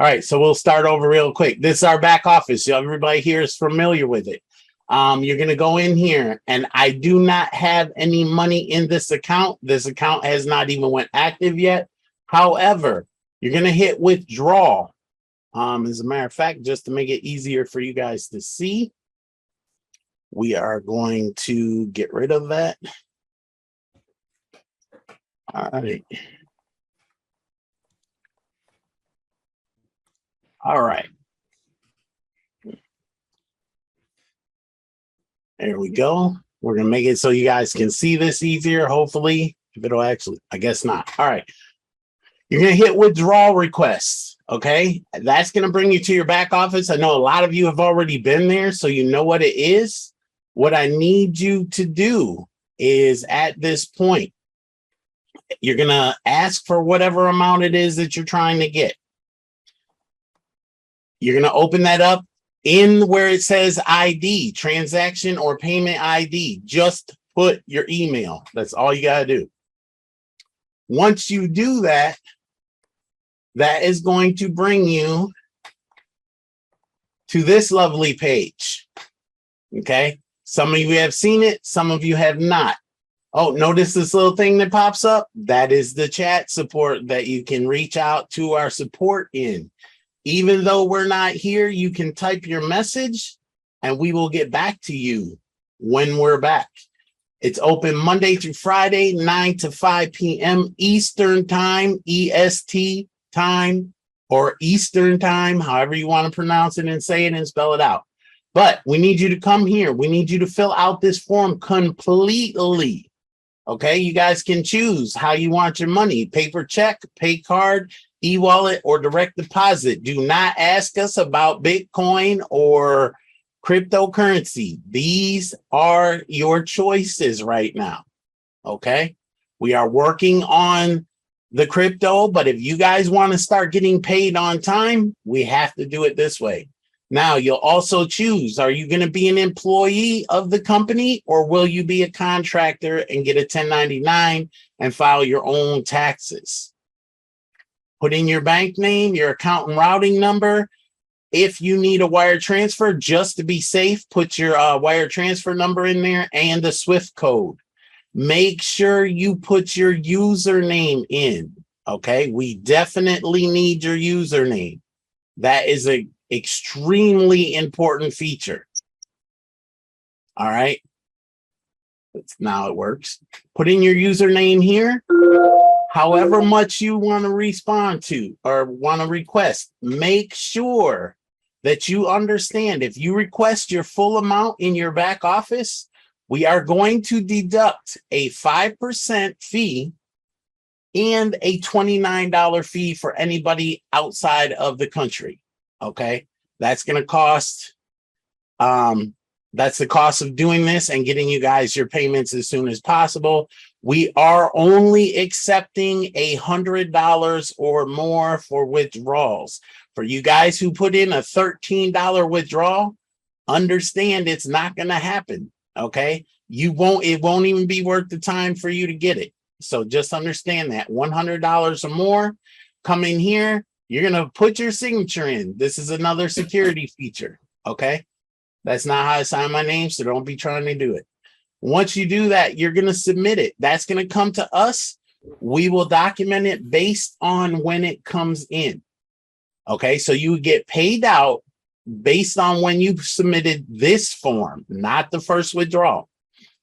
All right, so we'll start over real quick. This is our back office. So everybody here is familiar with it. You're going to go in here, and I do not have any money in this account. This account has not even went active yet. However, you're going to hit withdraw. As a matter of fact, just to make it easier for you guys to see, we are going to get rid of that. All right. All right. There we go. We're going to make it so you guys can see this easier, hopefully. If it'll actually, I guess not. All right. You're going to hit withdrawal requests. Okay. That's going to bring you to your back office. I know a lot of you have already been there, so you know what it is. What I need you to do is at this point, you're going to ask for whatever amount it is that you're trying to get. You're going to open that up in where it says ID, transaction or payment ID. Just put your email. That's all you got to do. Once you do that, that is going to bring you to this lovely page. Okay. Some of you have seen it. Some of you have not. Oh, notice this little thing that pops up? That is the chat support that you can reach out to our support in. Even though we're not here, you can type your message and we will get back to you when we're back. It's open Monday through Friday, 9 to 5 p.m. Eastern time, EST time, or Eastern time, however you want to pronounce it and say it and spell it out. But we need you to come here. We need you to fill out this form completely. Okay, you guys can choose how you want your money: paper check, pay card, e-wallet, or direct deposit. Do not ask us about Bitcoin or cryptocurrency. These are your choices right now. Okay, we are working on the crypto, but if you guys want to start getting paid on time, we have to do it this way. Now, you'll also choose, are you going to be an employee of the company, or will you be a contractor and get a 1099 and file your own taxes? Put in your bank name, your account and routing number. If you need a wire transfer, just to be safe, put your wire transfer number in there and the SWIFT code. Make sure you put your username in. Okay, we definitely need your username. That is a extremely important feature. All right. Now it works. Put in your username here. However much you want to respond to or want to request, make sure that you understand if you request your full amount in your back office, we are going to deduct a 5% fee and a $29 fee for anybody outside of the country. Okay, that's going to cost, that's the cost of doing this and getting you guys your payments as soon as possible. We are only accepting $100 or more for withdrawals. For you guys who put in a $13 withdrawal, understand it's not going to happen. Okay, it won't even be worth the time for you to get it. So just understand that $100 or more, come in here. You're going to put your signature in. This is another security feature. Okay. That's not how I sign my name, so don't be trying to do it. Once you do that, you're going to submit it. That's going to come to us. We will document it based on when it comes in. Okay. So you get paid out based on when you submitted this form, not the first withdrawal.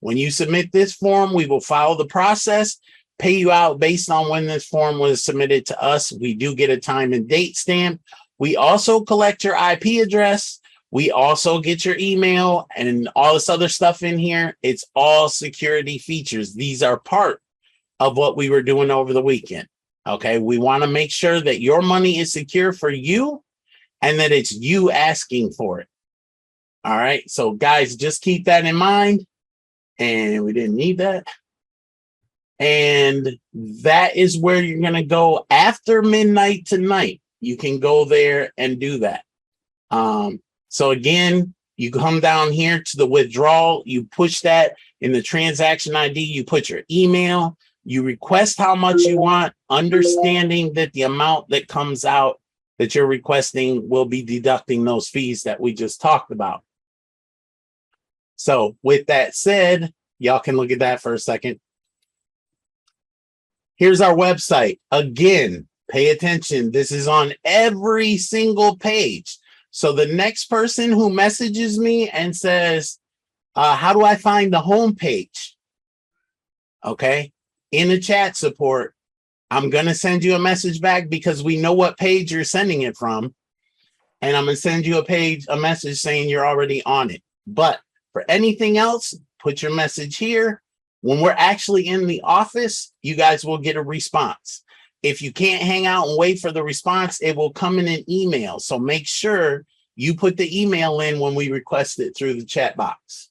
When you submit this form, we will follow the process, pay you out based on when this form was submitted to us. We do get a time and date stamp. We also collect your IP address. We also get your email and all this other stuff in here. It's all security features. These are part of what we were doing over the weekend. Okay. We want to make sure that your money is secure for you and that it's you asking for it. All right. So guys, just keep that in mind. And we didn't need that. And that is where you're going to go after midnight tonight. You can go there and do that. So again, you come down here to the withdrawal, you push that in the transaction ID, you put your email, you request how much you want, understanding that the amount that comes out that you're requesting will be deducting those fees that we just talked about. So with that said, y'all can look at that for a second. Here's our website. Again, pay attention. This is on every single page. So the next person who messages me and says, how do I find the home page? Okay, in the chat support, I'm going to send you a message back because we know what page you're sending it from. And I'm going to send you a message saying you're already on it. But for anything else, put your message here. When we're actually in the office, you guys will get a response. If you can't hang out and wait for the response, it will come in an email. So make sure you put the email in when we request it through the chat box.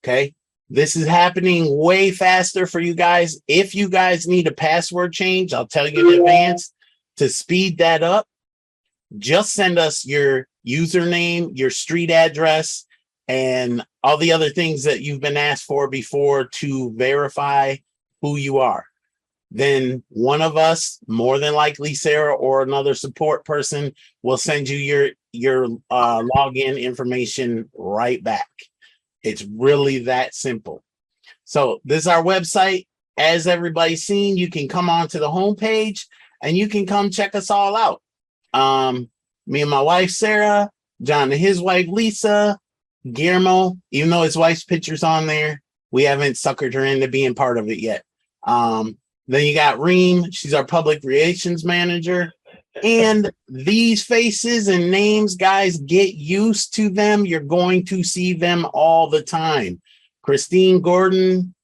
Okay. This is happening way faster for you guys. If you guys need a password change, I'll tell you in advance to speed that up. Just send us your username, your street address, and all the other things that you've been asked for before to verify who you are. Then one of us, more than likely Sarah or another support person, will send you your login information right back. It's really that simple. So this is our website. As everybody's seen, you can come onto the homepage and you can come check us all out. Me and my wife, Sarah, John and his wife, Lisa, Guillermo, even though his wife's picture's on there, we haven't suckered her into being part of it yet. Then you got Reem. She's our public relations manager. And these faces and names, guys, get used to them. You're going to see them all the time. Christine Gordon,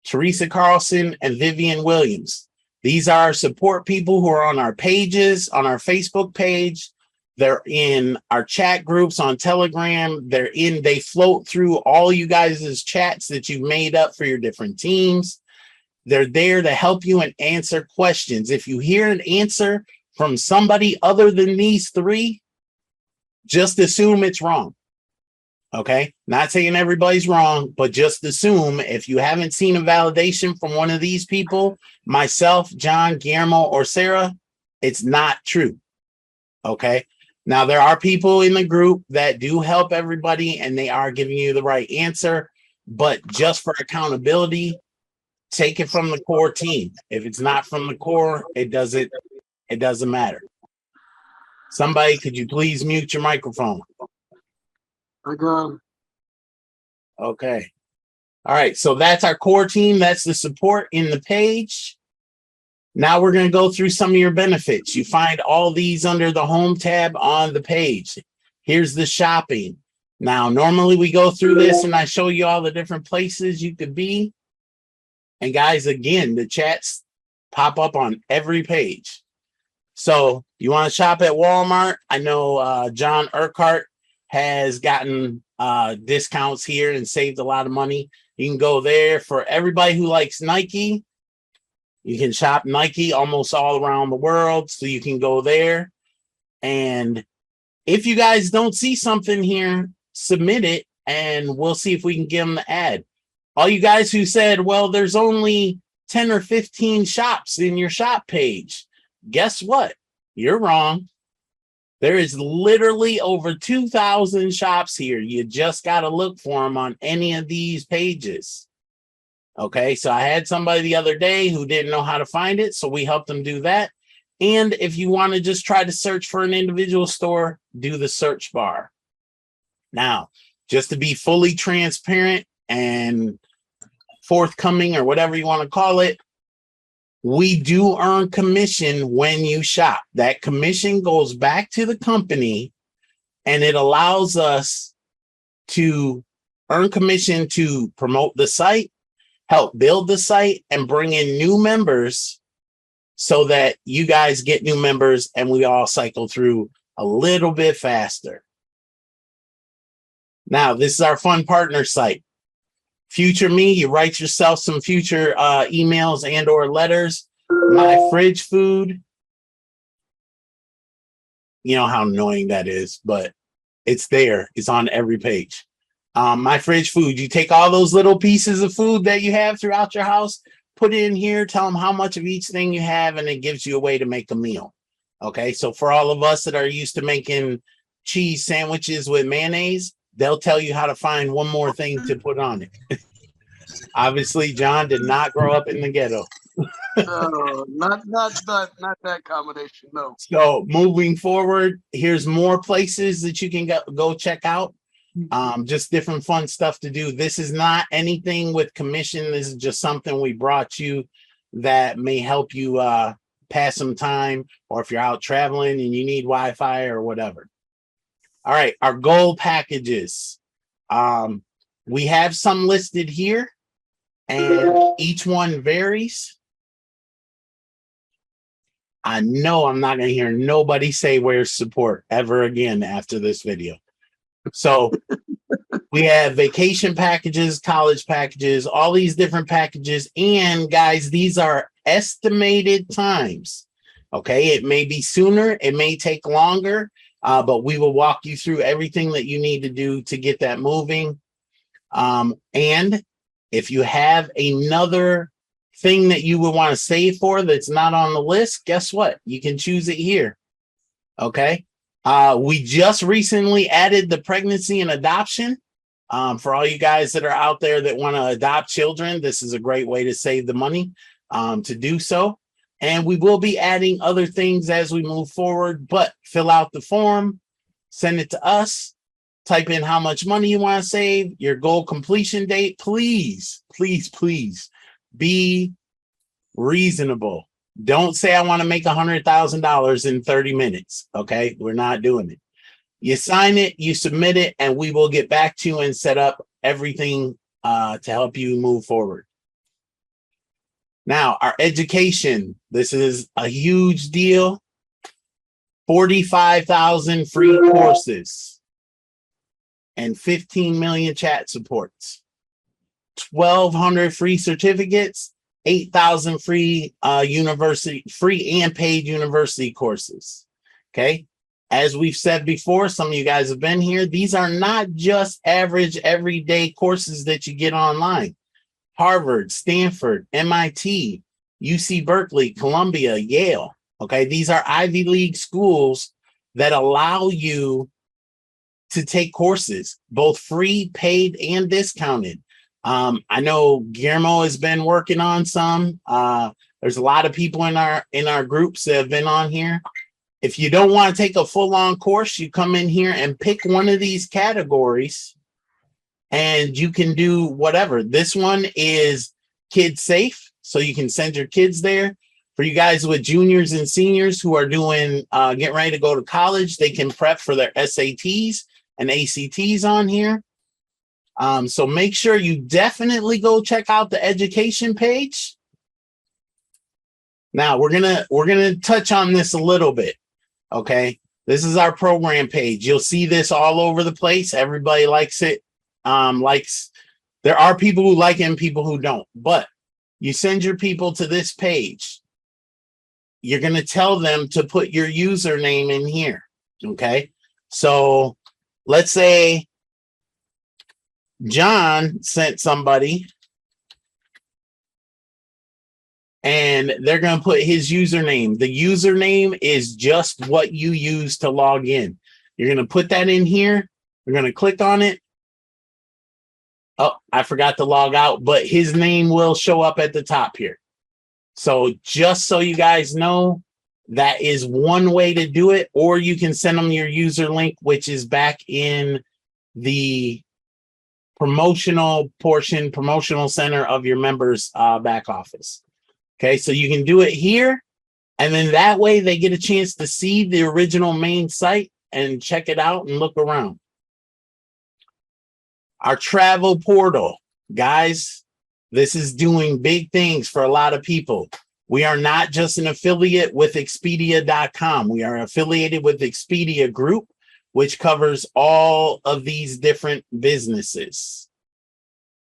Teresa Carlson, and Vivian Williams. These are our support people who are on our pages, on our Facebook page. They're in our chat groups on Telegram. They float through all you guys' chats that you've made up for your different teams. They're there to help you and answer questions. If you hear an answer from somebody other than these three, just assume it's wrong. Okay? Not saying everybody's wrong, but just assume if you haven't seen a validation from one of these people, myself, John, Guillermo, or Sarah, it's not true. Okay? Now, there are people in the group that do help everybody and they are giving you the right answer, but just for accountability, take it from the core team. If it's not from the core, it doesn't matter. Somebody, could you please mute your microphone? I got him. Okay. All right. So that's our core team. That's the support in the page. Now we're going to go through some of your benefits. You find all these under the home tab on the page. Here's the shopping. Now, normally we go through this and I show you all the different places you could be. And guys, again, the chats pop up on every page. So you want to shop at Walmart? I know John Urquhart has gotten discounts here and saved a lot of money. You can go there. For everybody who likes Nike, you can shop Nike almost all around the world. So you can go there. And if you guys don't see something here, submit it and we'll see if we can get them to add. All you guys who said, well, there's only 10 or 15 shops in your shop page. Guess what? You're wrong. There is literally over 2,000 shops here. You just got to look for them on any of these pages. Okay, so I had somebody the other day who didn't know how to find it, so we helped them do that. And if you want to just try to search for an individual store, do the search bar. Now, just to be fully transparent and forthcoming, or whatever you want to call it, we do earn commission when you shop. That commission goes back to the company and it allows us to earn commission to promote the site, help build the site, and bring in new members so that you guys get new members and we all cycle through a little bit faster. Now, this is our fun partner site. Future me, you write yourself some future emails and or letters. My fridge food, you know how annoying that is, but it's there. It's on every page. My fridge food, you take all those little pieces of food that you have throughout your house, put it in here, tell them how much of each thing you have, and it gives you a way to make a meal. Okay, so for all of us that are used to making cheese sandwiches with mayonnaise, they'll tell you how to find one more thing to put on it. Obviously, John did not grow up in the ghetto. Not that combination. No. So moving forward, here's more places that you can go check out. Just different fun stuff to do. This is not anything with commission. This is just something we brought you that may help you pass some time, or if you're out traveling and you need Wi-Fi or whatever. All right, our gold packages. We have some listed here, and each one varies. I know I'm not going to hear nobody say where's support ever again after this video. So we have vacation packages, college packages, all these different packages. And guys, these are estimated times. Okay, it may be sooner, it may take longer, but we will walk you through everything that you need to do to get that moving. And if you have another thing that you would want to save for that's not on the list, guess what? You can choose it here. Okay. We just recently added the pregnancy and adoption. For all you guys that are out there that want to adopt children, this is a great way to save the money to do so. And we will be adding other things as we move forward, but fill out the form, send it to us, type in how much money you want to save, your goal completion date. Please, please, please be reasonable. Don't say I want to make $100,000 in 30 minutes. Okay, we're not doing it. You sign it, you submit it, and we will get back to you and set up everything to help you move forward. Now, our education, this is a huge deal. 45,000 free courses and 15 million chat supports. 1,200 free certificates, 8,000 free free and paid university courses. Okay. As we've said before, some of you guys have been here. These are not just average everyday courses that you get online. Harvard, Stanford, MIT, UC Berkeley, Columbia, Yale. Okay. These are Ivy League schools that allow you to take courses, both free, paid, and discounted. I know Guillermo has been working on some. There's a lot of people in our groups that have been on here. If you don't want to take a full-on course, you come in here and pick one of these categories and you can do whatever. This one is kid safe, so you can send your kids there. For you guys with juniors and seniors who are doing getting ready to go to college, they can prep for their SATs and ACTs on here. So make sure you definitely go check out the education page. Now we're gonna touch on this a little bit. Okay, this is our program page. You'll see this all over the place. Everybody likes it. There are people who like it and people who don't, but you send your people to this page. You're going to tell them to put your username in here. Okay, so let's say John sent somebody and they're going to put his username. The username is just what you use to log in. You're going to put that in here. You're going to click on it. Oh, I forgot to log out, but his name will show up at the top here. So just so you guys know, that is one way to do it, or you can send them your user link, which is back in the promotional portion, promotional center of your members back office. Okay, so you can do it here, and then that way they get a chance to see the original main site and check it out and look around. Our travel portal, guys, this is doing big things for a lot of people. We are not just an affiliate with Expedia.com. We are affiliated with Expedia Group, which covers all of these different businesses.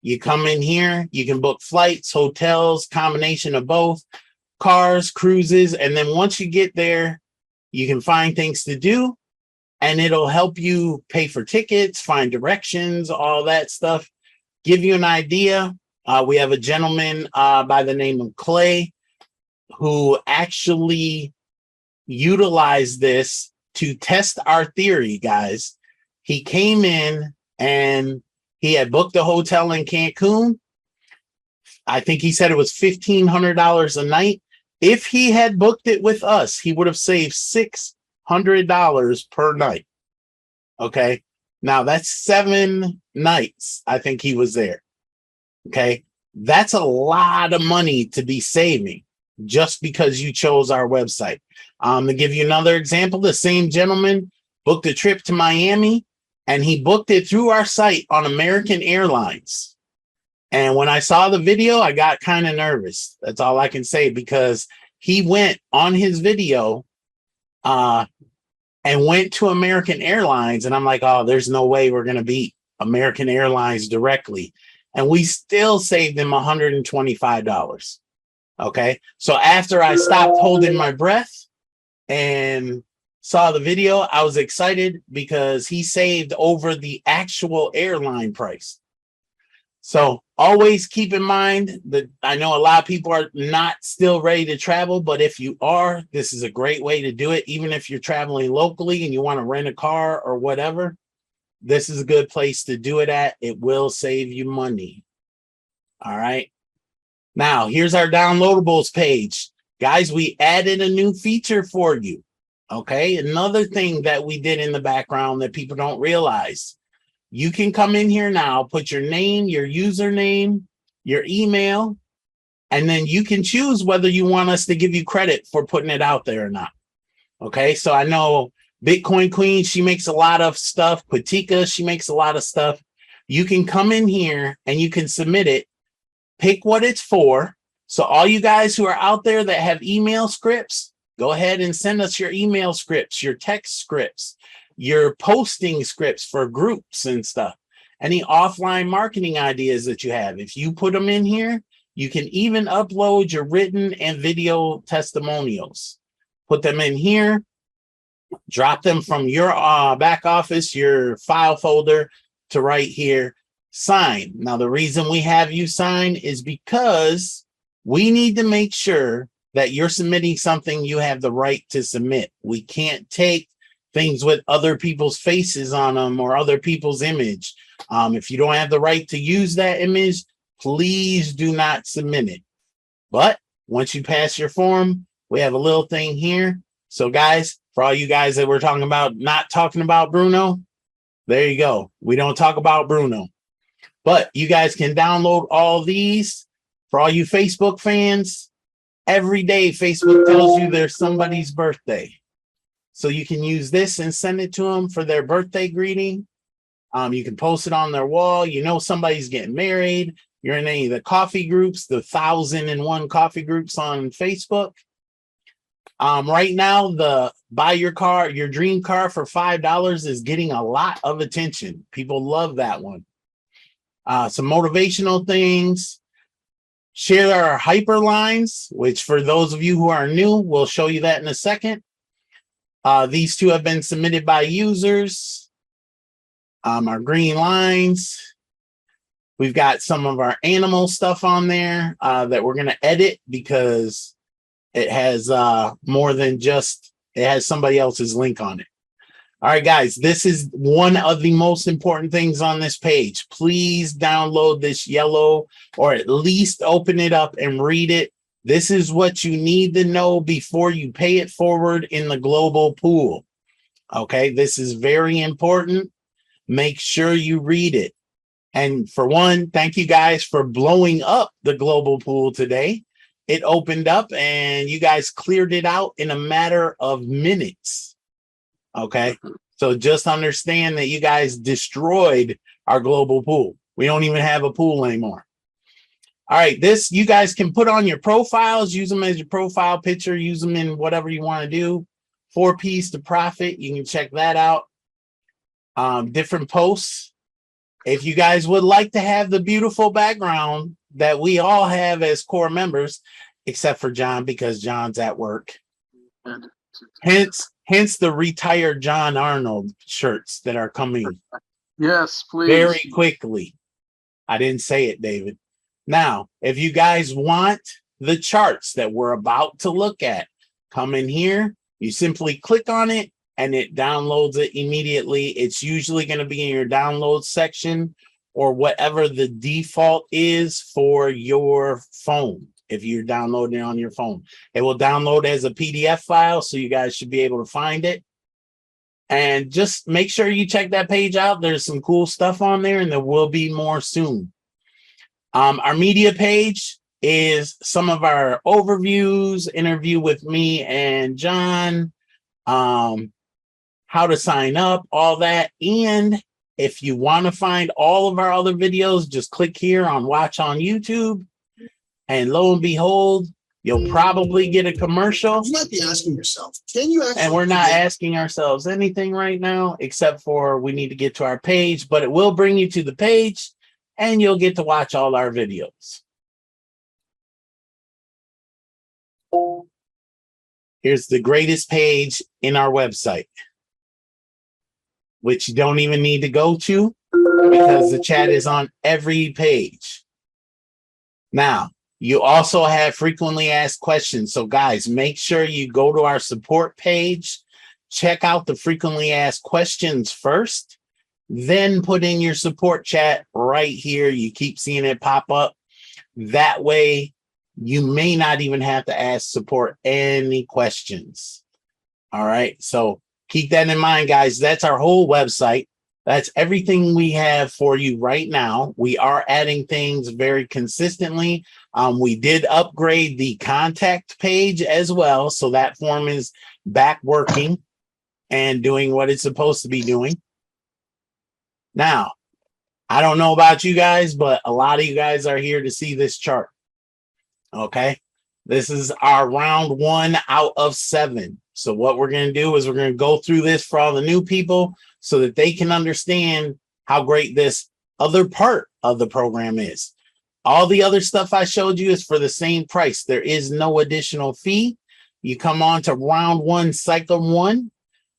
You come in here, you can book flights, hotels, combination of both, cars, cruises, and then once you get there, you can find things to do, and it'll help you pay for tickets, find directions, all that stuff. Give you an idea. We have a gentleman by the name of Clay who actually utilized this to test our theory, guys. He came in and he had booked a hotel in Cancun. I think he said it was $1,500 a night. If he had booked it with us, he would have saved $600 per night. Okay. Now that's 7 nights. I think he was there. Okay. That's a lot of money to be saving just because you chose our website. To give you another example, the same gentleman booked a trip to Miami and he booked it through our site on American Airlines. And when I saw the video, I got kind of nervous. That's all I can say, because he went on his video and went to American Airlines. And I'm like, oh, there's no way we're going to beat American Airlines directly. And we still saved him $125. Okay. So after I stopped holding my breath and saw the video, I was excited because he saved over the actual airline price. So always keep in mind that I know a lot of people are not still ready to travel, but if you are, this is a great way to do it. Even if you're traveling locally and you want to rent a car or whatever, this is a good place to do it at. It will save you money. All right. Now, here's our downloadables page. Guys, we added a new feature for you. Okay. Another thing that we did in the background that people don't realize. You can come in here now, put your name, your username, your email, and then you can choose whether you want us to give you credit for putting it out there or not. Okay, so I know Bitcoin Queen, she makes a lot of stuff. Patika, she makes a lot of stuff. You can come in here and you can submit it, pick what it's for. So all you guys who are out there that have email scripts, go ahead and send us your email scripts, your text scripts, your posting scripts for groups and stuff, any offline marketing ideas that you have. If you put them in here, you can even upload your written and video testimonials. Put them in here, drop them from your back office, your file folder to right here, sign. Now, the reason we have you sign is because we need to make sure that you're submitting something you have the right to submit. We can't take things with other people's faces on them or other people's image. If you don't have the right to use that image, please do not submit it. But once you pass your form, we have a little thing here. So guys, for all you guys that were talking about not talking about Bruno, there you go. We don't talk about Bruno. But you guys can download all these. For all you Facebook fans, every day Facebook tells you there's somebody's birthday. So you can use this and send it to them for their birthday greeting. You can post it on their wall. You know somebody's getting married. You're in any of the coffee groups, the 1,001 coffee groups on Facebook. Right now, the buy your car, your dream car for $5 is getting a lot of attention. People love that one. Some motivational things. Share our hyperlines, which for those of you who are new, we'll show you that in a second. These two have been submitted by users. Our green lines. We've got some of our animal stuff on there that we're going to edit because it has more than just, it has somebody else's link on it. All right, guys, this is one of the most important things on this page. Please download this yellow or at least open it up and read it. This is what you need to know before you pay it forward in the global pool. Okay, this is very important. Make sure you read it. And for one, thank you guys for blowing up the global pool today. It opened up and you guys cleared it out in a matter of minutes. Okay, so just understand that you guys destroyed our global pool. We don't even have a pool anymore. All right, this you guys can put on your profiles, use them as your profile picture, use them in whatever you want to do. 4 Ps to profit, you can check that out. Different posts. If you guys would like to have the beautiful background that we all have as core members, except for John, because John's at work. Hence the retired John Arnold shirts that are coming. Yes, please. Very quickly. I didn't say it, David. Now, if you guys want the charts that we're about to look at, come in here, You simply click on it and it downloads it immediately. It's usually going to be in your download section or whatever the default is for your phone. If you're downloading it on your phone, it will download as a PDF file, so you guys should be able to find it. And just make sure you check that page out. There's some cool stuff on there, and there will be more soon. Our media page is some of our overviews, interview with me and John, how to sign up, all that. And if you want to find all of our other videos, just click here on Watch on YouTube. And lo and behold, you'll probably get a commercial. You might be asking yourself, can you actually? And we're not asking ourselves anything right now, except for we need to get to our page, but it will bring you to the page and you'll get to watch all our videos. Here's the greatest page in our website, which you don't even need to go to because the chat is on every page. Now, you also have frequently asked questions. So guys, make sure you go to our support page, check out the frequently asked questions first, then put in your support chat right here. You keep seeing it pop up. That way, you may not even have to ask support any questions. All right. So keep that in mind, guys. That's our whole website. That's everything we have for you right now. We are adding things very consistently. We did upgrade the contact page as well. So that form is back working and doing what it's supposed to be doing. Now, I don't know about you guys, but a lot of you guys are here to see this chart. Okay. This is our round 1 out of 7. So what we're going to do is we're going to go through this for all the new people so that they can understand how great this other part of the program is. All the other stuff I showed you is for the same price. There is no additional fee. You come on to round 1, cycle 1.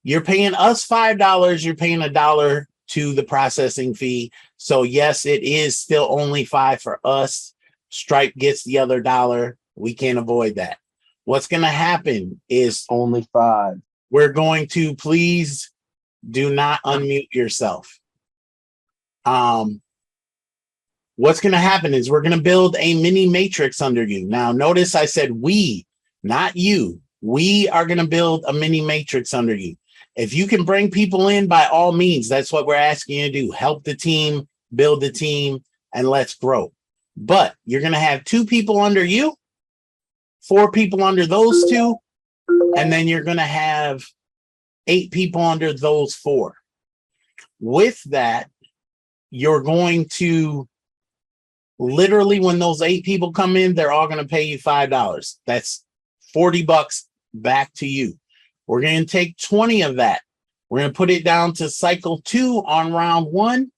You're paying us $5. You're paying $1 to the processing fee. So yes, it is still only $5 for us. Stripe gets the other $1. We can't avoid that. What's going to happen is Only 5. we're going to, please do not unmute yourself. What's going to happen is we're going to build a mini matrix under you. Now, notice I said we, not you. We are going to build a mini matrix under you. If you can bring people in, by all means, that's what we're asking you to do. Help the team, build the team, and let's grow. But you're going to have 2 people under you, 4 people under those 2, and then you're going to have 8 people under those 4. With that, you're going to literally, when those 8 people come in, they're all going to pay you $5. That's $40 back to you. We're going to take 20 of that. We're going to put it down to cycle 2 on round 1,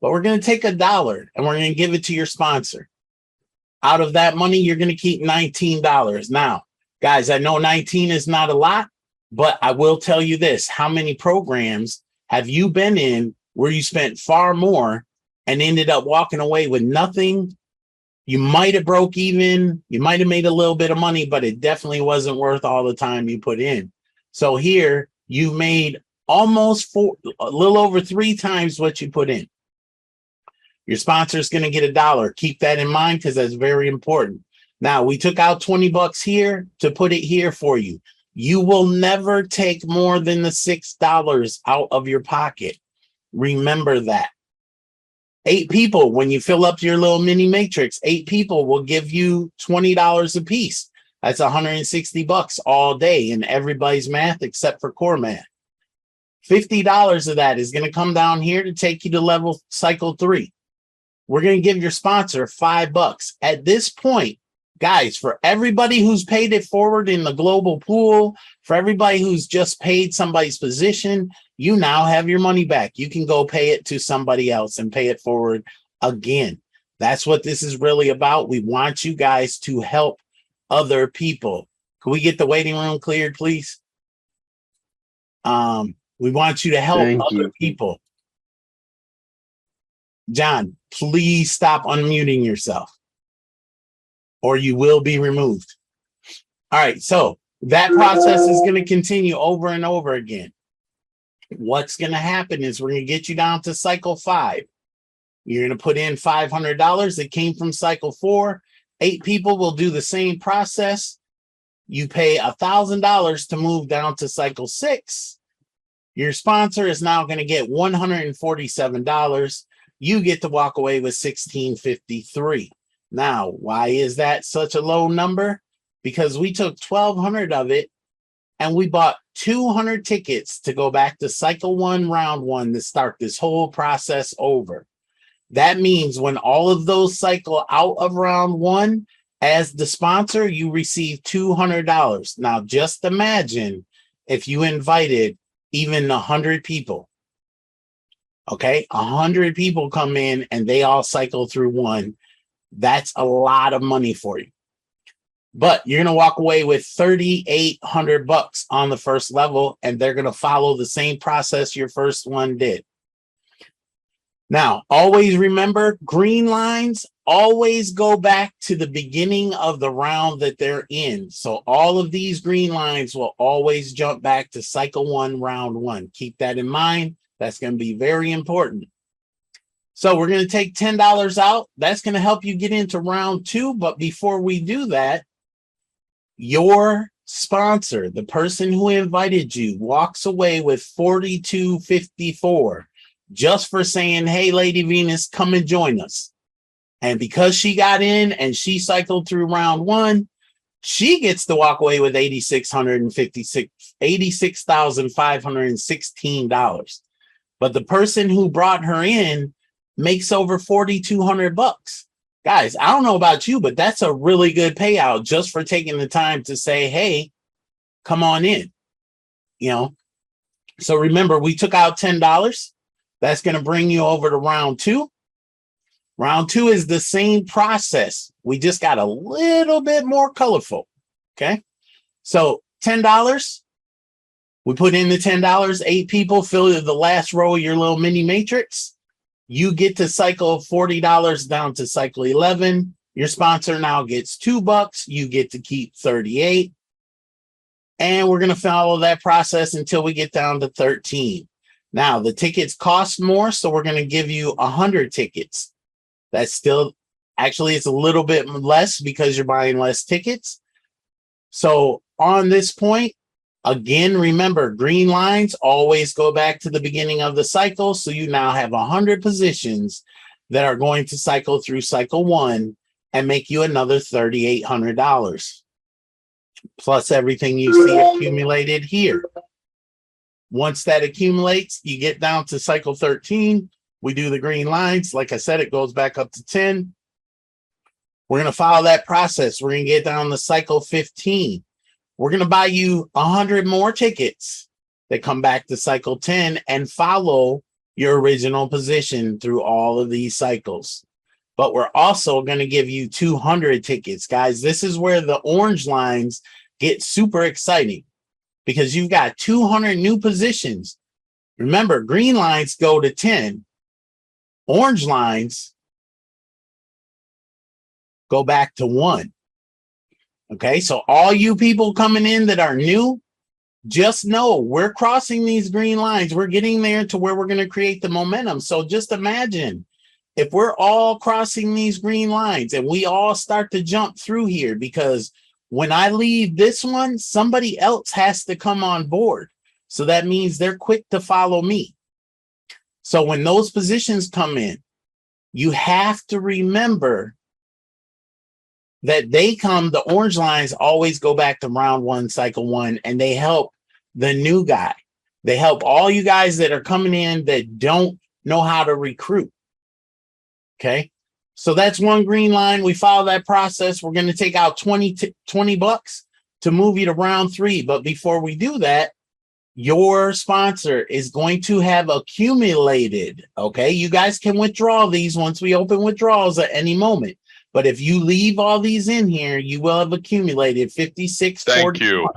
but we're going to take $1 and we're going to give it to your sponsor. Out of that money, you're going to keep $19. Now, guys, I know 19 is not a lot, but I will tell you this. How many programs have you been in where you spent far more and ended up walking away with nothing? You might have broke even. You might have made a little bit of money, but it definitely wasn't worth all the time you put in. So here you made almost a little over 3 times what you put in. Your sponsor is going to get $1. Keep that in mind because that's very important. Now, we took out $20 here to put it here for you. You will never take more than the $6 out of your pocket. Remember that. 8 people, when you fill up your little mini matrix, 8 people will give you $20 a piece. That's $160 all day in everybody's math except for core math. $50 of that is going to come down here to take you to level cycle 3. We're going to give your sponsor $5. At this point, guys, for everybody who's paid it forward in the global pool, for everybody who's just paid somebody's position, you now have your money back. You can go pay it to somebody else and pay it forward again. That's what this is really about. We want you guys to help other people. Can we get the waiting room cleared, please? We want you to help other people. John, please stop unmuting yourself or you will be removed. All right, so That process is going to continue over and over again. What's going to happen is we're going to get you down to cycle 5. You're going to put in $500 that came from cycle 4. 8 people will do the same process. You pay $1,000 to move down to cycle 6. Your sponsor is now going to get $147. You get to walk away with $1,653. Now, why is that such a low number? Because we took 1,200 of it and we bought 200 tickets to go back to cycle 1, round 1 to start this whole process over. That means when all of those cycle out of round 1, as the sponsor, you receive $200. Now, just imagine if you invited even 100 people. Okay, 100 people come in and they all cycle through 1. That's a lot of money for you. But you're going to walk away with $3,800 on the first level, and they're going to follow the same process your first one did. Now, always remember, green lines always go back to the beginning of the round that they're in. So all of these green lines will always jump back to cycle 1, round 1. Keep that in mind. That's going to be very important. So we're going to take $10 out. That's going to help you get into round 2. But before we do that, your sponsor, the person who invited you, walks away with $42.54 just for saying, hey, Lady Venus, come and join us. And because she got in and she cycled through round 1, she gets to walk away with $86,516. But the person who brought her in makes over $4,200. Guys, I don't know about you, but that's a really good payout just for taking the time to say, hey, come on in. So remember, we took out $10. That's going to bring you over to round 2. Round 2 is the same process. We just got a little bit more colorful. Okay. So $10. We put in the $10. 8 people fill the last row of your little mini matrix. You get to cycle $40 down to cycle 11. Your sponsor now gets $2. You get to keep 38. And we're going to follow that process until we get down to 13. Now, the tickets cost more, so we're going to give you 100 tickets. That's still, actually, it's a little bit less because you're buying less tickets. So on this point, again, remember, green lines always go back to the beginning of the cycle. So you now have 100 positions that are going to cycle through cycle 1 and make you another $3,800. Plus everything you see accumulated here. Once that accumulates, you get down to cycle 13. We do the green lines. Like I said, it goes back up to 10. We're going to follow that process. We're going to get down to cycle 15. We're going to buy you 100 more tickets that come back to cycle 10 and follow your original position through all of these cycles. But we're also going to give you 200 tickets. Guys, this is where the orange lines get super exciting because you've got 200 new positions. Remember, green lines go to 10. Orange lines go back to 1. Okay, so all you people coming in that are new, just know we're crossing these green lines. We're getting there to where we're going to create the momentum. So just imagine if we're all crossing these green lines and we all start to jump through here, because when I leave this one, somebody else has to come on board. So that means they're quick to follow me. So when those positions come in, you have to remember that the orange lines always go back to round 1, cycle 1, and they help the new guy. They help all you guys that are coming in that don't know how to recruit. Okay. So that's one green line. We follow that process. We're going to take out $20 to move you to round 3. But before we do that, your sponsor is going to have accumulated. Okay. You guys can withdraw these once we open withdrawals at any moment. But if you leave all these in here, you will have accumulated $56.41. Thank you.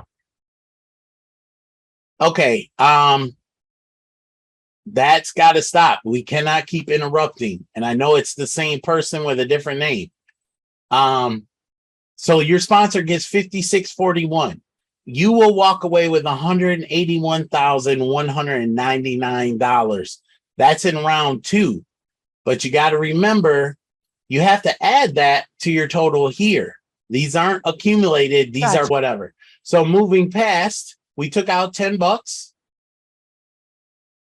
Okay. That's got to stop. We cannot keep interrupting. And I know it's the same person with a different name. So your sponsor gets $56.41. you will walk away with $181,199. That's in round 2. But you got to remember, you have to add that to your total here. These aren't accumulated. These are whatever. So moving past, we took out $10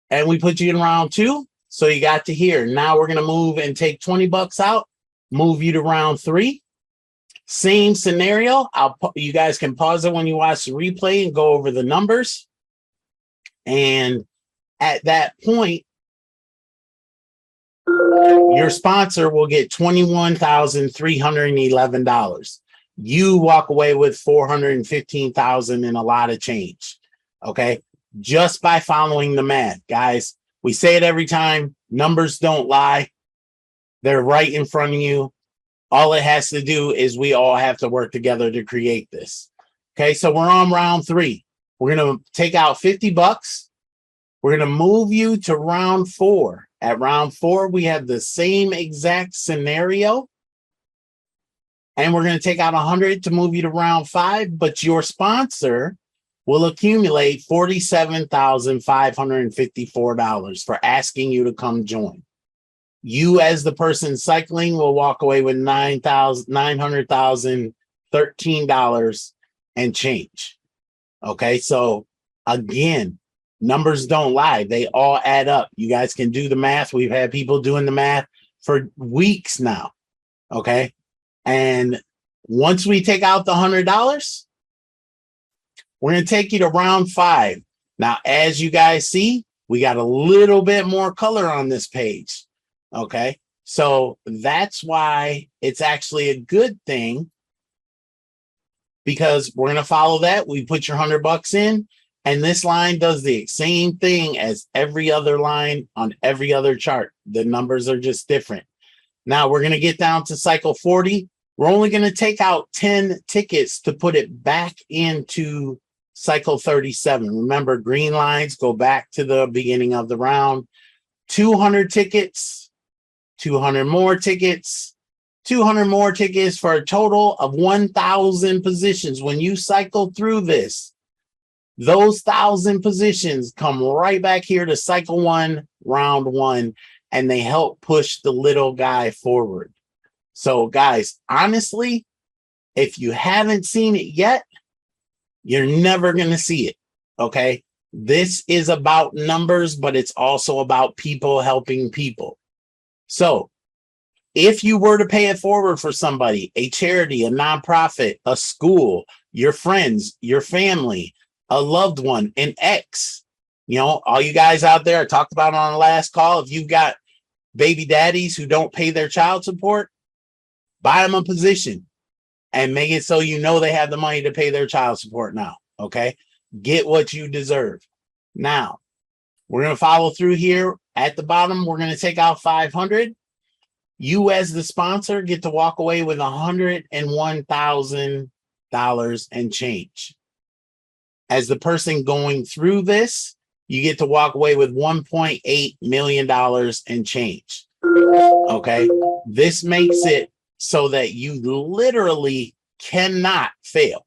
and we put you in round 2. So you got to here. Now we're going to move and take $20 out, move you to round 3. Same scenario. You guys can pause it when you watch the replay and go over the numbers. And at that point, your sponsor will get $21,311. You walk away with $415,000 and a lot of change. Okay. Just by following the math, guys. We say it every time. Numbers don't lie. They're right in front of you. All it has to do is we all have to work together to create this. Okay, so we're on round 3. We're going to take out $50. We're going to move you to round 4. At round 4, we have the same exact scenario. And we're going to take out 100 to move you to round 5. But your sponsor will accumulate $47,554 for asking you to come join. You, as the person cycling, will walk away with $913 and change. Okay, so again, numbers don't lie. They all add up. You guys can do the math. We've had people doing the math for weeks now. Okay, and once we take out the $100, we're going to take you to round 5. Now, as you guys see, we got a little bit more color on this page. Okay, so that's why it's actually a good thing, because we're going to follow that. We put your $100 in, and this line does the same thing as every other line on every other chart. The numbers are just different. Now we're going to get down to cycle 40. We're only going to take out 10 tickets to put it back into cycle 37. Remember, green lines go back to the beginning of the round. 200 tickets. 200 more tickets, 200 more tickets for a total of 1,000 positions. When you cycle through this, those 1,000 positions come right back here to cycle 1, round 1, and they help push the little guy forward. So guys, honestly, if you haven't seen it yet, you're never going to see it. Okay. This is about numbers, but it's also about people helping people. So if you were to pay it forward for somebody, a charity, a nonprofit, a school, your friends, your family, a loved one, an ex, all you guys out there, I talked about on the last call, if you've got baby daddies who don't pay their child support, buy them a position and make it so they have the money to pay their child support now. Okay, get what you deserve. Now, we're going to follow through here. At the bottom, we're going to take out 500. You, as the sponsor, get to walk away with $101,000 and change. As the person going through this, you get to walk away with $1.8 million and change. Okay, this makes it so that you literally cannot fail.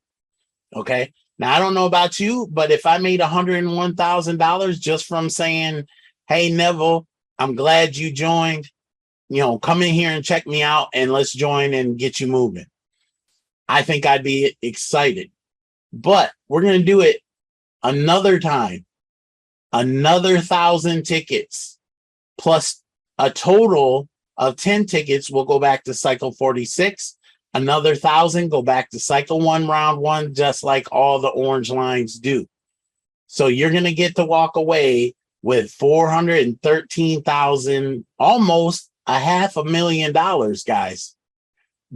Okay, now I don't know about you, but if I made $101,000 just from saying, hey, Neville, I'm glad you joined. Come in here and check me out and let's join and get you moving. I think I'd be excited. But we're going to do it another time. Another 1,000 tickets plus a total of 10 tickets will go back to cycle 46. Another 1,000 go back to cycle 1, round 1, just like all the orange lines do. So you're going to get to walk away with $413,000, almost $500,000, guys,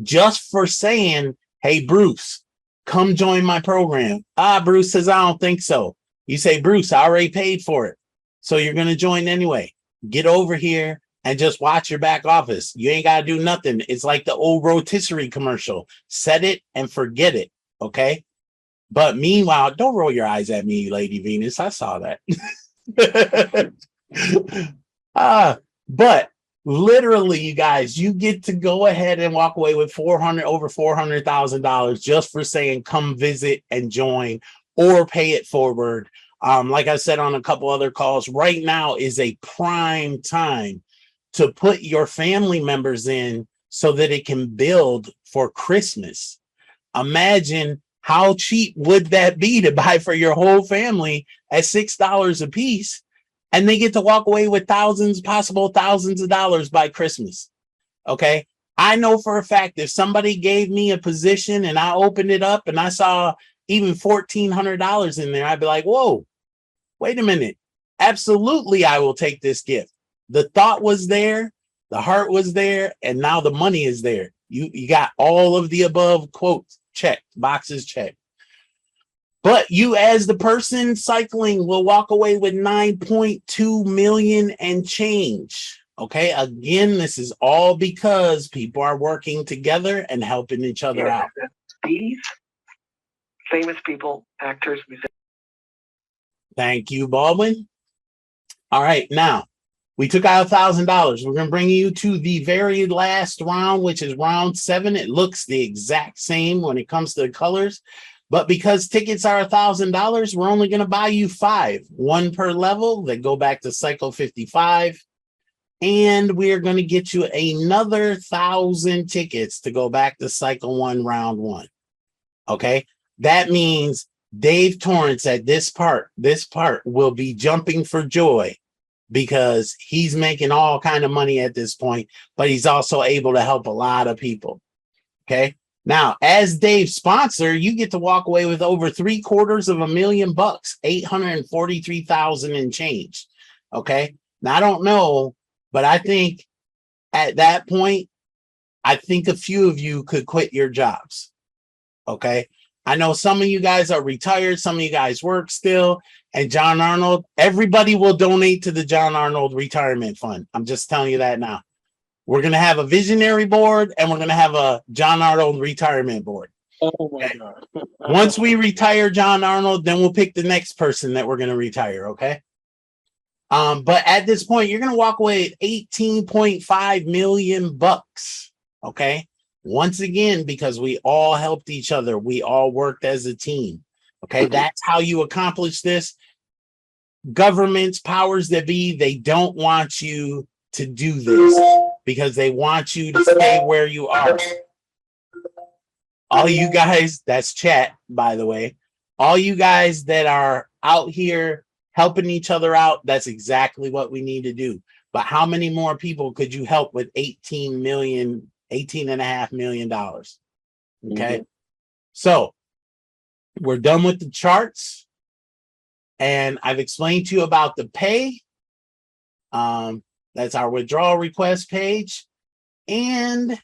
just for saying, hey, Bruce, come join my program. Bruce says, I don't think so. You say, Bruce, I already paid for it. So you're going to join anyway. Get over here and just watch your back office. You ain't got to do nothing. It's like the old rotisserie commercial. Set it and forget it. Okay. But meanwhile, don't roll your eyes at me, Lady Venus. I saw that. But literally, you guys, you get to go ahead and walk away with over $400,000 just for saying come visit and join, or pay it forward. Like I said on a couple other calls, right now is a prime time to put your family members in so that it can build for Christmas. Imagine how cheap would that be to buy for your whole family at $6 a piece, and they get to walk away with thousands, possible thousands of dollars by Christmas. Okay. I know for a fact if somebody gave me a position and I opened it up and I saw even $1,400 in there, I'd be like, whoa, wait a minute. Absolutely, I will take this gift. The thought was there, the heart was there, and now the money is there. You got all of the above quotes checked, boxes checked. But you as the person cycling will walk away with 9.2 million and change. Okay, again, this is all because people are working together and helping each other out. These famous people, actors, musicians. Thank you, Baldwin. All right, now we took out $1,000. We're going to bring you to the very last round, which is round 7. It looks the exact same when it comes to the colors, but because tickets are $1,000, we're only going to buy you 5, 1 per level that go back to cycle 55. And we're going to get you another 1,000 tickets to go back to cycle 1, round 1. Okay, that means Dave Torrance at this part will be jumping for joy because he's making all kind of money at this point, but he's also able to help a lot of people. Okay, now as Dave's sponsor, you get to walk away with over $750,000 bucks, 843,000 and change. Okay, now I don't know, but I think at that point, I think a few of you could quit your jobs. Okay, I know some of you guys are retired, some of you guys work still, and John Arnold, everybody will donate to the John Arnold Retirement Fund. I'm just telling you that now. We're going to have a visionary board and we're going to have a John Arnold retirement board. Oh my God. Once we retire John Arnold, then we'll pick the next person that we're going to retire. Okay. But at this point, you're going to walk away at 18.5 million bucks. Okay. Once again, because we all helped each other. We all worked as a team. Okay. That's how you accomplish this. Governments, powers that be, they don't want you to do this because they want you to stay where you are. All you guys, that's chat, by the way, all you guys that are out here helping each other out, that's exactly what we need to do. But how many more people could you help with $18.5 million? Okay. So we're done with the charts. And I've explained to you about the pay. That's our withdrawal request page. And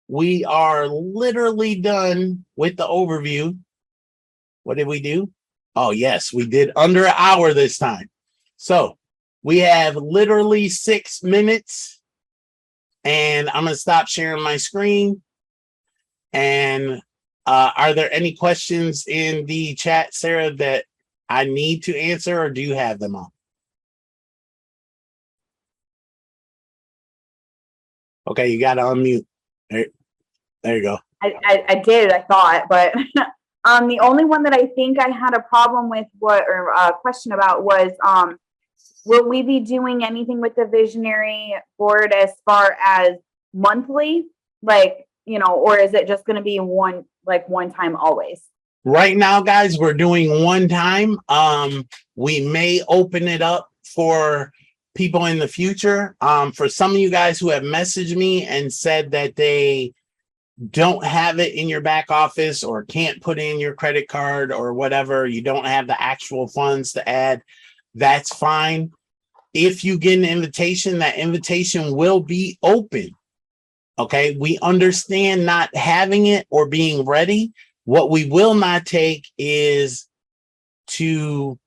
we are literally done with the overview. What did we do? Oh, yes, we did under an hour this time. So we have literally 6 minutes. And I'm going to stop sharing my screen. And are there any questions in the chat, Sarah, that I need to answer, or do you have them all? Okay, you got to unmute. There you go. I did, I thought, but the only one that I think I had a problem with or a question about was, will we be doing anything with the visionary board as far as monthly, like, you know, or is it just going to be one time always? Right now, guys, we're doing one time. We may open it up for people in the future. For some of you guys who have messaged me and said that they don't have it in your back office or can't put in your credit card or whatever, you don't have the actual funds to add, that's fine. If you get an invitation, that invitation will be open. Okay, we understand not having it or being ready. What we will not take is for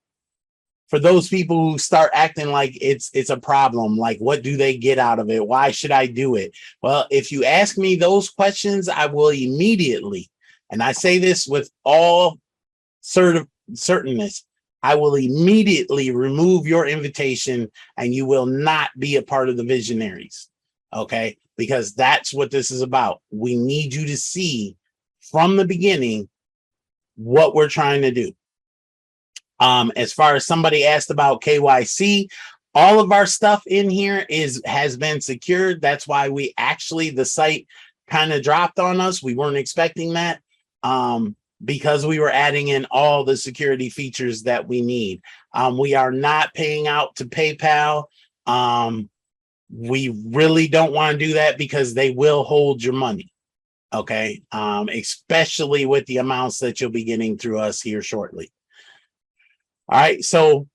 those people who start acting like it's a problem, like what do they get out of it? Why should I do it? Well, if you ask me those questions, I will immediately, and I say this with all certainness, I will immediately remove your invitation and you will not be a part of the visionaries. Okay, because that's what this is about. We need you to see from the beginning what we're trying to do. As far as somebody asked about KYC, all of our stuff in here has been secured. That's why the site kind of dropped on us. We weren't expecting that because we were adding in all the security features that we need. We are not paying out to PayPal. We really don't want to do that because they will hold your money. Okay. Especially with the amounts that you'll be getting through us here shortly. All right. So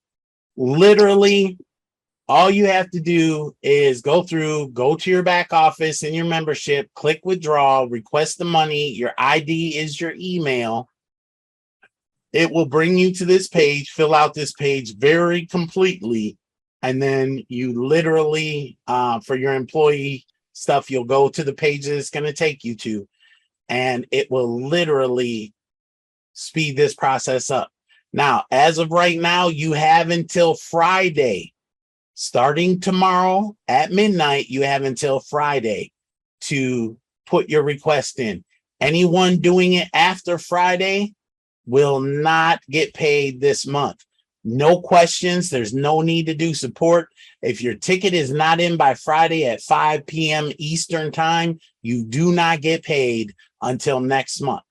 literally all you have to do is go to your back office in your membership, click withdraw, request the money. Your ID is your email. It will bring you to this page, fill out this page very completely. And then you literally, for your employee stuff, you'll go to the page that it's going to take you to, and it will literally speed this process up. Now, as of right now, you have until Friday. Starting tomorrow at midnight, you have until Friday to put your request in. Anyone doing it after Friday will not get paid this month. No questions. There's no need to do support. If your ticket is not in by Friday at 5 p.m. Eastern time, you do not get paid until next month.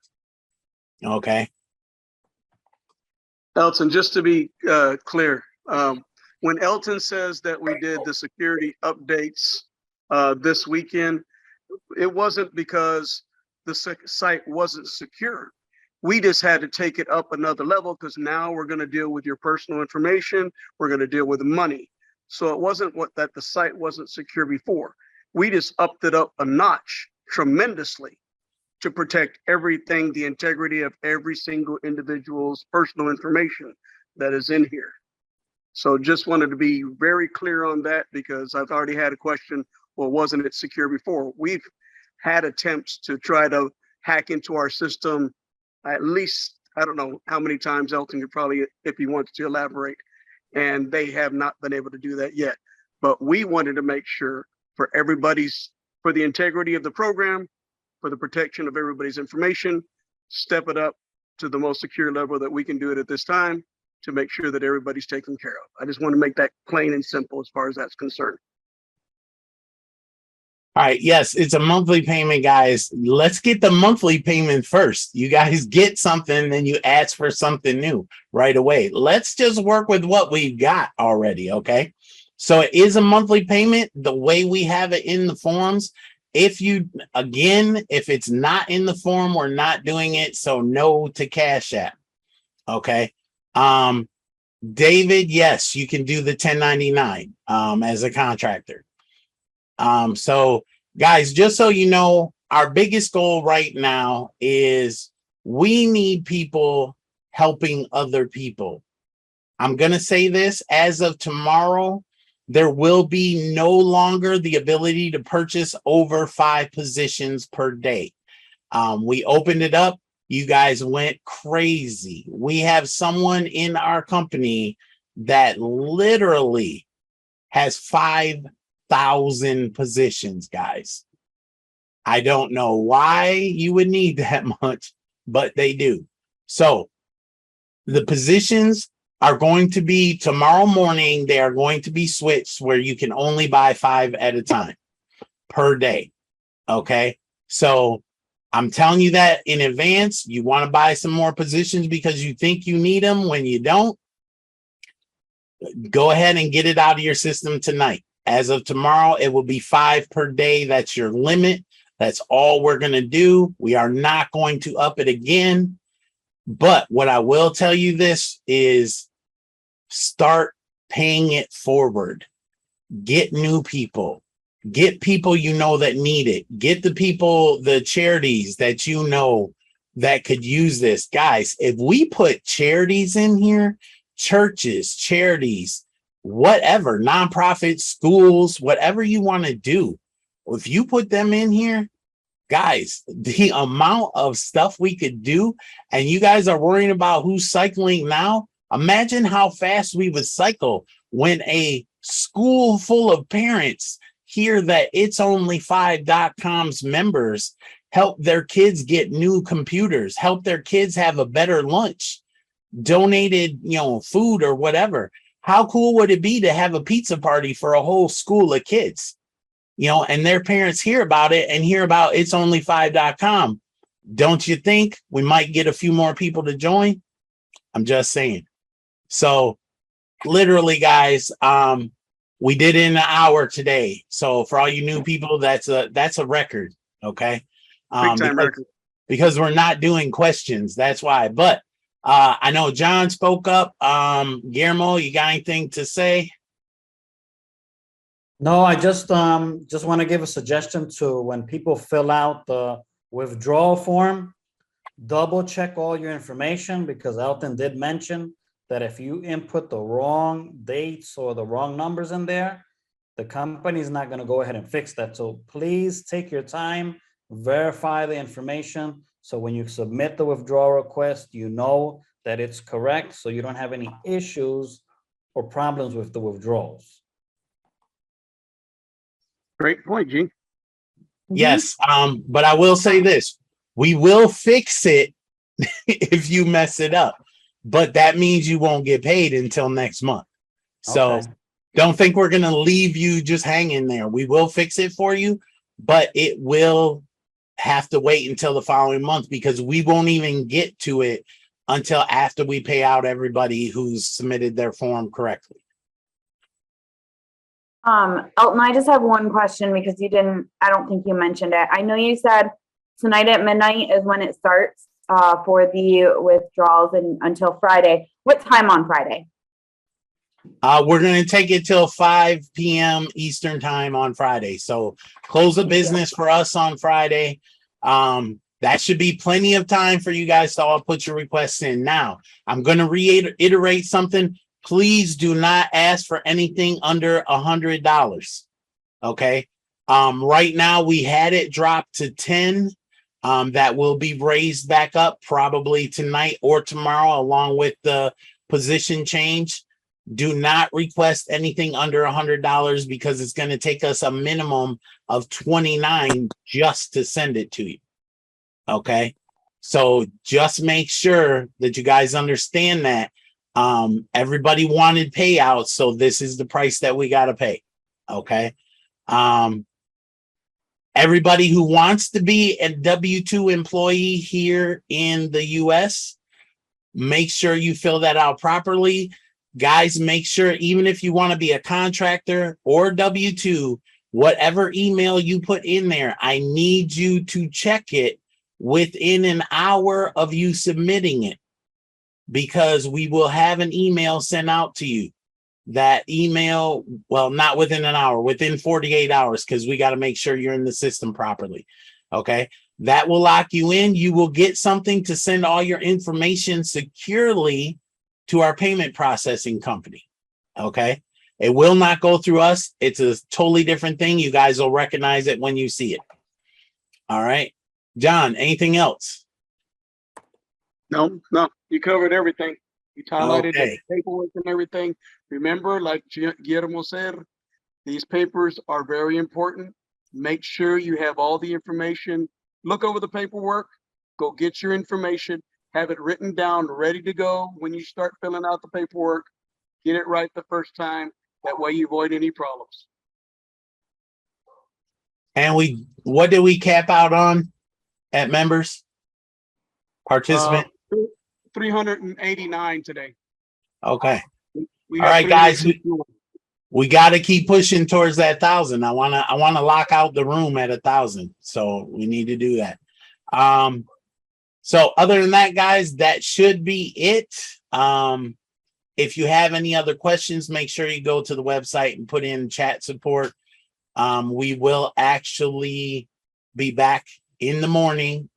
Okay. Elton, just to be clear, when Elton says that we did the security updates this weekend, it wasn't because the site wasn't secure. We just had to take it up another level because now we're going to deal with your personal information. We're going to deal with money. So it wasn't that the site wasn't secure before. We just upped it up a notch tremendously to protect everything, the integrity of every single individual's personal information that is in here. So just wanted to be very clear on that because I've already had a question, well, wasn't it secure before? We've had attempts to try to hack into our system at least, I don't know how many times, Elton could probably, if he wants to elaborate, and they have not been able to do that yet. But we wanted to make sure for the integrity of the program, for the protection of everybody's information, step it up to the most secure level that we can do it at this time to make sure that everybody's taken care of. I just want to make that plain and simple as far as that's concerned. All right. Yes, it's a monthly payment, guys. Let's get the monthly payment first. You guys get something, then you ask for something new right away. Let's just work with what we've got already. Okay. So it is a monthly payment the way we have it in the forms. If it's not in the form, we're not doing it. So no to Cash App. Okay. David, yes, you can do the 1099 as a contractor. So guys, just so you know, our biggest goal right now is we need people helping other people. I'm going to say this, as of tomorrow, there will be no longer the ability to purchase over 5 positions per day. We opened it up. You guys went crazy. We have someone in our company that literally has 5,000 positions, guys. I don't know why you would need that much, but they do. So the positions are going to be tomorrow morning. They are going to be switched where you can only buy 5 at a time per day. Okay. So I'm telling you that in advance. You want to buy some more positions because you think you need them. When you don't, go ahead and get it out of your system tonight. As of tomorrow, it will be 5 per day. That's your limit. That's all we're going to do. We are not going to up it again. But what I will tell you this is start paying it forward. Get new people. Get people you know that need it. Get the people, the charities that you know that could use this. Guys, if we put charities in here, churches, charities, whatever, nonprofits, schools, whatever you want to do, if you put them in here, guys, the amount of stuff we could do, and you guys are worrying about who's cycling now. Imagine how fast we would cycle when a school full of parents hear that It's Only 5.com's members help their kids get new computers, help their kids have a better lunch, donated, food or whatever. How cool would it be to have a pizza party for a whole school of kids, and their parents hear about it and hear about It's Only 5.com? Don't you think we might get a few more people to join? I'm just saying. So literally, guys, we did it in an hour today. So for all you new people, that's a record. Okay. Big time record. Because we're not doing questions. That's why. But I know John spoke up. Guillermo, you got anything to say? No, I just want to give a suggestion to when people fill out the withdrawal form, double check all your information, because Elton did mention that if you input the wrong dates or the wrong numbers in there, the company's not going to go ahead and fix that. So please take your time, verify the information. So when you submit the withdrawal request, you know that it's correct, so you don't have any issues or problems with the withdrawals. Great point, Gene. Yes. But I will say this, we will fix it if you mess it up, but that means you won't get paid until next month. So Okay. Don't think we're going to leave you just hanging there. We will fix it for you, but it will have to wait until the following month, because we won't even get to it until after we pay out everybody who's submitted their form correctly. Elton, I just have one question, because I don't think you mentioned it. I know you said tonight at midnight is when it starts for the withdrawals and until Friday. What time on Friday? We're going to take it till 5 p.m. Eastern time on Friday. So close of business for us on Friday. That should be plenty of time for you guys to all put your requests in. Now, I'm going to reiterate something. Please do not ask for anything under $100. Okay. Right now we had it dropped to 10. That will be raised back up probably tonight or tomorrow, along with the position change. Do not request anything under $100, because it's going to take us a minimum of 29 just to send it to you. Okay. So just make sure that you guys understand that. Everybody wanted payouts, so this is the price that we got to pay. Okay. Everybody who wants to be a W-2 employee here in the US, make sure you fill that out properly. Guys, make sure, even if you want to be a contractor or W-2, whatever email you put in there, I need you to check it within an hour of you submitting it, because we will have an email sent out to you. That email, well, not within an hour, within 48 hours, because we got to make sure you're in the system properly. Okay. That will lock you in. You will get something to send all your information securely to our payment processing company. Okay. It will not go through us. It's a totally different thing. You guys will recognize it when you see it. All right. John, anything else? No, you covered everything. You highlighted Okay. the paperwork and everything. Remember, like Guillermo said, these papers are very important. Make sure you have all the information. Look over the paperwork, go get your information, have it written down, ready to go when you start filling out the paperwork. Get it right the first time. That way you avoid any problems. And what did we cap out on at members? Participant? 389 today. Okay. We All have right, guys. 361. We got to keep pushing towards that 1,000. I want to lock out the room at 1,000. So we need to do that. So other than that, guys, that should be it. If you have any other questions, make sure you go to the website and put in chat support. We will actually be back in the morning